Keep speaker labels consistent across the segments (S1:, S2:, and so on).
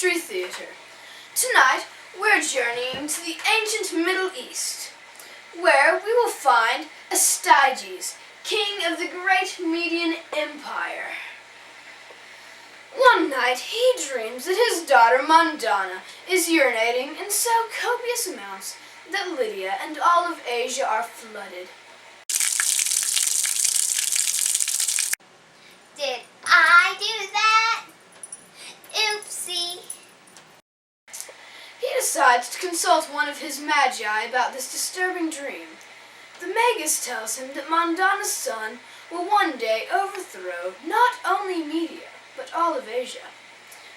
S1: Mystery Theater. Tonight, we're journeying to the ancient Middle East, where we will find Astyages, king of the great Median Empire. One night, he dreams that his daughter Mandana is urinating in so copious amounts that Lydia and all of Asia are flooded.
S2: Did I do that? Oopsie.
S1: He decides to consult one of his magi about this disturbing dream. The Magus tells him that Mandana's son will one day overthrow not only Media, but all of Asia.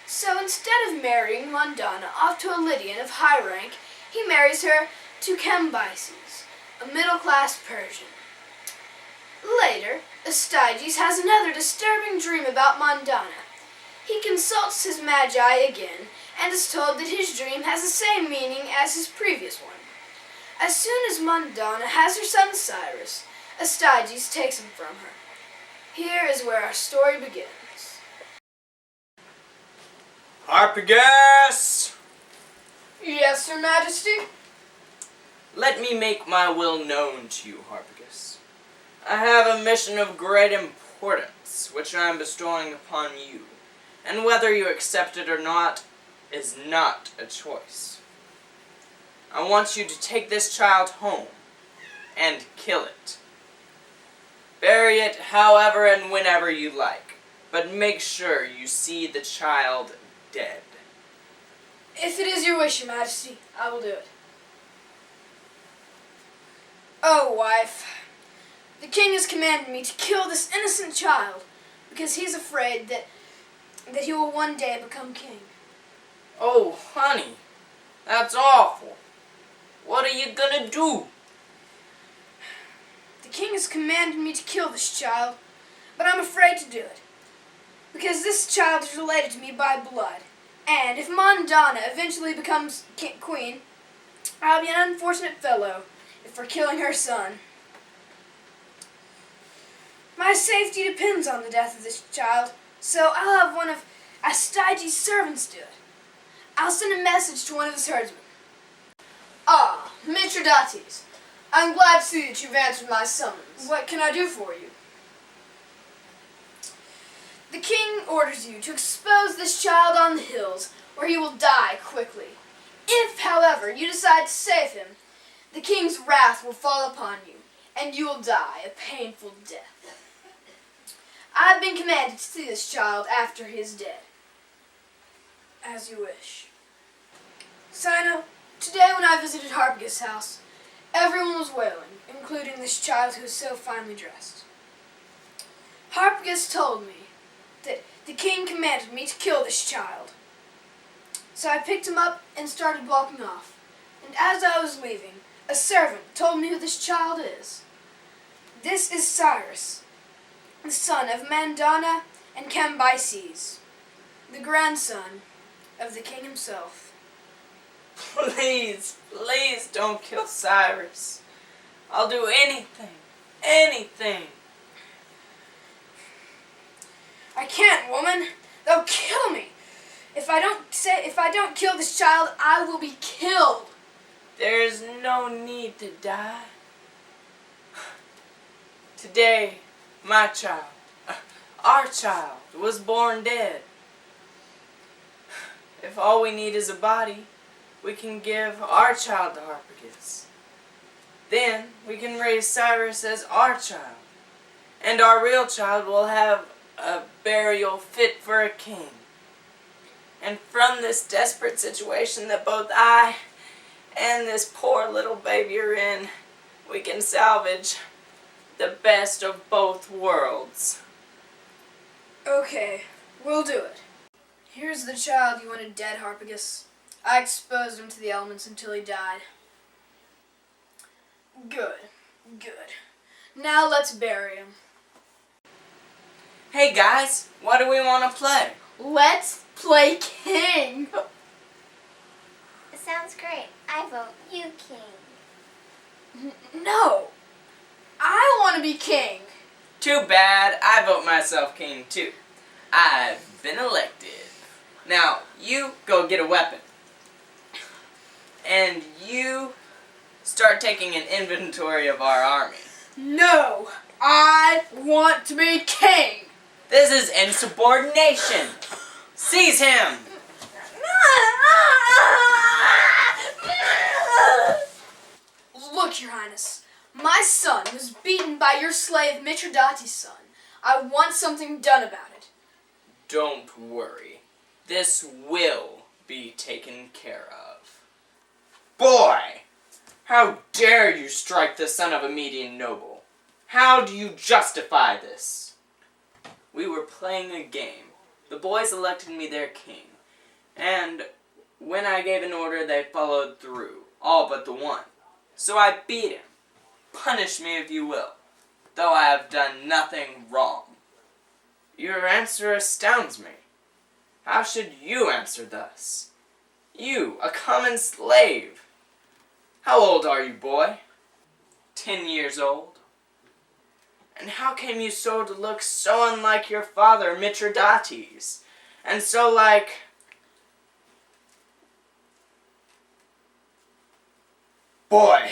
S1: So instead of marrying Mandana off to a Lydian of high rank, he marries her to Cambyses, a middle-class Persian. Later, Astyages has another disturbing dream about Mandana. He consults his magi again and is told that his dream has the same meaning as his previous one. As soon as Mandana has her son Cyrus, Astyages takes him from her. Here is where our story begins.
S3: Harpagus!
S1: Yes, Your Majesty?
S3: Let me make my will known to you, Harpagus. I have a mission of great importance, which I am bestowing upon you, and whether you accept it or not is not a choice. I want you to take this child home and kill it. Bury it however and whenever you like, but make sure you see the child dead.
S1: If it is your wish, Your Majesty, I will do it. Oh, wife, the king has commanded me to kill this innocent child because he's afraid that he will one day become king.
S3: Oh, honey, that's awful. What are you gonna do?
S1: The king has commanded me to kill this child, but I'm afraid to do it because this child is related to me by blood. And if Mandana eventually becomes queen, I'll be an unfortunate fellow for killing her son. My safety depends on the death of this child, so I'll have one of Astyages' servants do it. I'll send a message to one of his herdsmen. Ah, Mithridates, I'm glad to see that you've answered my summons. What can I do for you? The king orders you to expose this child on the hills, where he will die quickly. If, however, you decide to save him, the king's wrath will fall upon you, and you will die a painful death. I have been commanded to see this child after he is dead. As you wish. Sino, today when I visited Harpagus' house, everyone was wailing, including this child who is so finely dressed. Harpagus told me that the king commanded me to kill this child. So I picked him up and started walking off. And as I was leaving, a servant told me who this child is. This is Cyrus, the son of Mandana and Cambyses, the grandson of the king himself.
S3: Please, please don't kill Cyrus. I'll do anything.
S1: I can't, woman. They'll kill me. If I don't kill this child, I will be killed.
S3: There's no need to die. Today, my child, our child, was born dead. If all we need is a body, we can give our child to Harpagus. Then we can raise Cyrus as our child, and our real child will have a burial fit for a king. And from this desperate situation that both I and this poor little baby are in, we can salvage the best of both worlds.
S1: Okay, we'll do it. Here's the child you wanted dead, Harpagus. I exposed him to the elements until he died. Good. Now let's bury him.
S3: Hey guys, what do we want to play?
S1: Let's play king.
S2: It sounds great. I vote you king.
S1: No. I want to be king.
S3: Too bad. I vote myself king too. I've been elected. Now, you go get a weapon. And you start taking an inventory of our army.
S1: No, I want to be king.
S3: This is insubordination. Seize him.
S1: Look, Your Highness, my son was beaten by your slave Mithridates' son. I want something done about it.
S3: Don't worry. This will be taken care of. Boy! How dare you strike the son of a Median noble? How do you justify this? We were playing a game. The boys elected me their king. And when I gave an order, they followed through. All but the one. So I beat him. Punish me if you will, though I have done nothing wrong. Your answer astounds me. How should you answer thus? You, a common slave. How old are you, boy? 10 years old. And how came you so to look so unlike your father, Mithridates, and so like... Boy,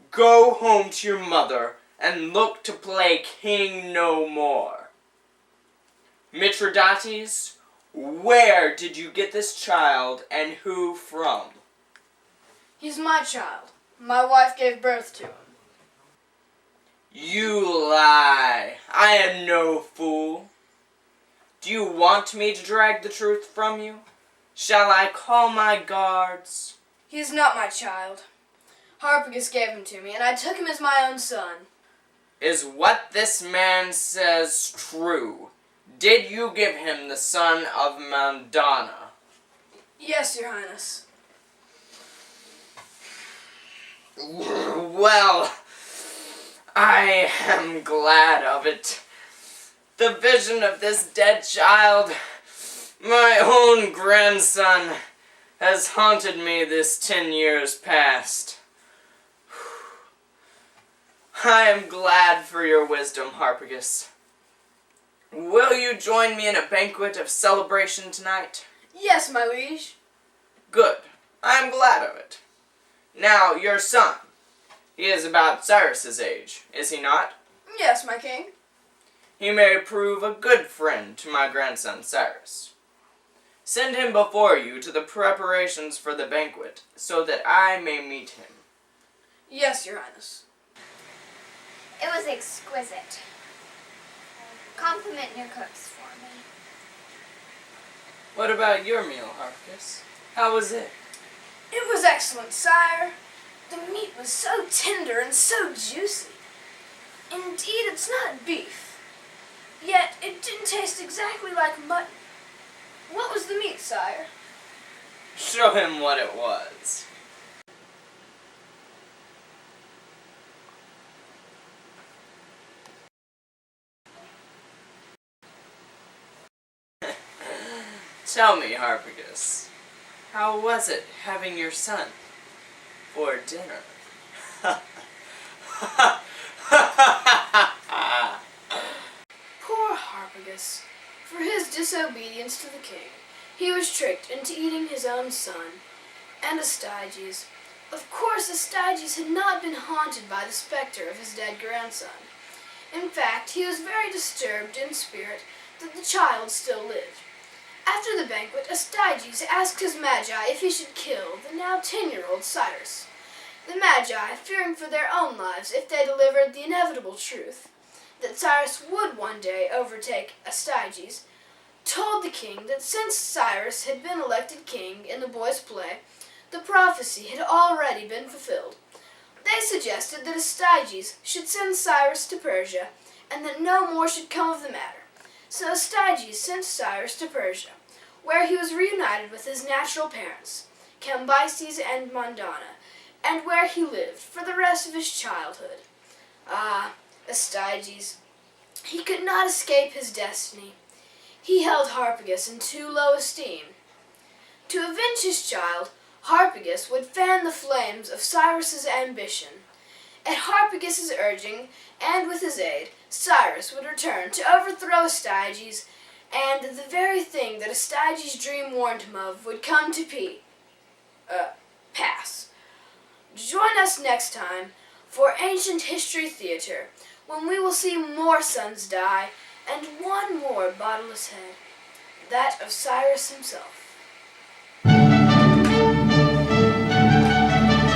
S3: go home to your mother and look to play king no more. Mithridates, where did you get this child and who from?
S1: He's my child. My wife gave birth to him.
S3: You lie. I am no fool. Do you want me to drag the truth from you? Shall I call my guards?
S1: He is not my child. Harpagus gave him to me, and I took him as my own son.
S3: Is what this man says true? Did you give him the son of Mandana?
S1: Yes, Your Highness.
S3: Well, I am glad of it. The vision of this dead child, my own grandson, has haunted me this 10 years past. I am glad for your wisdom, Harpagus. Will you join me in a banquet of celebration tonight?
S1: Yes, my liege.
S3: Good. I am glad of it. Now, your son. He is about Cyrus's age, is he not?
S1: Yes, my king.
S3: He may prove a good friend to my grandson Cyrus. Send him before you to the preparations for the banquet, so that I may meet him.
S1: Yes, Your Highness.
S2: It was exquisite. Compliment your cooks for me.
S3: What about your meal, Harpagus? How was it?
S1: It was excellent, sire. The meat was so tender and so juicy. Indeed, it's not beef. Yet, it didn't taste exactly like mutton. What was the meat, sire?
S3: Show him what it was. Tell me, Harpagus, how was it having your son for dinner?
S1: Poor Harpagus. For his disobedience to the king, he was tricked into eating his own son, and Astyages. Of course, Astyages had not been haunted by the specter of his dead grandson. In fact, he was very disturbed in spirit that the child still lived. After the banquet, Astyages asked his magi if he should kill the now 10-year-old Cyrus. The magi, fearing for their own lives if they delivered the inevitable truth, that Cyrus would one day overtake Astyages, told the king that since Cyrus had been elected king in the boy's play, the prophecy had already been fulfilled. They suggested that Astyages should send Cyrus to Persia, and that no more should come of the matter. So Astyages sent Cyrus to Persia, where he was reunited with his natural parents, Cambyses and Mandana, and where he lived for the rest of his childhood. Ah, Astyages, he could not escape his destiny. He held Harpagus in too low esteem. To avenge his child, Harpagus would fan the flames of Cyrus's ambition. At Harpagus's urging, and with his aid, Cyrus would return to overthrow Astyages, and the very thing that Astyages' dream warned him of would come to pass. Join us next time for Ancient History Theater, when we will see more sons die and one more bodiless head, that of Cyrus himself.